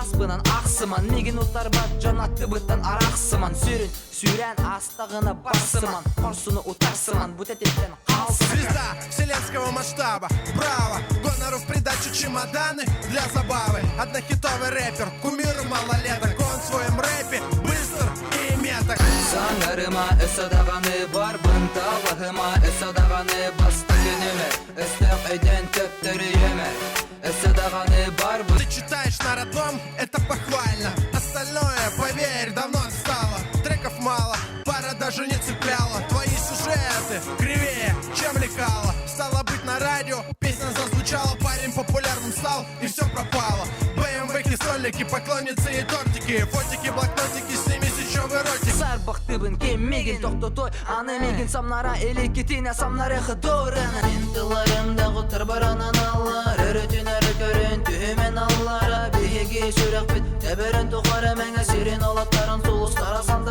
басбынан ақсыман меген ұттар бат жанатты бұттан арақсыман сүйрен астағына барсыман қорсыны ұтарсыман бұтететтен қалсыман. Звезда вселенского масштаба, браво, гонору в придачу чемоданы для забавы. Однохитовый рэпер, кумир малолеток, он в своем рэпе быстр и меток. Sanlarıma ısadağını var bıntağıma ısadağını bastı günüme Istaq eden töptürü yeme ısadağını var bu. Ты читаешь на родном, это похвально. Остальное, поверь, давно отстало. Треков мало, пара даже не цепляла. Твои сюжеты кривее, чем лекало. Стало быть на радио, песня зазвучала, парень популярным стал, и все пропало. БМВ-ки, столики, поклонницы и тортики, фотики, блокнотики, сними сечевый ротик. Сарбақтыбын кеммеген тоқтотой аны меген самнара элекетіне самнары қыдорын. Ентыларымда құтыр баранан алар, өрітін өрі көрін түйімен аллара. Бейге сүрек бит, тәбірін тұқары мәңі сирен алаттарын сұлыстара сан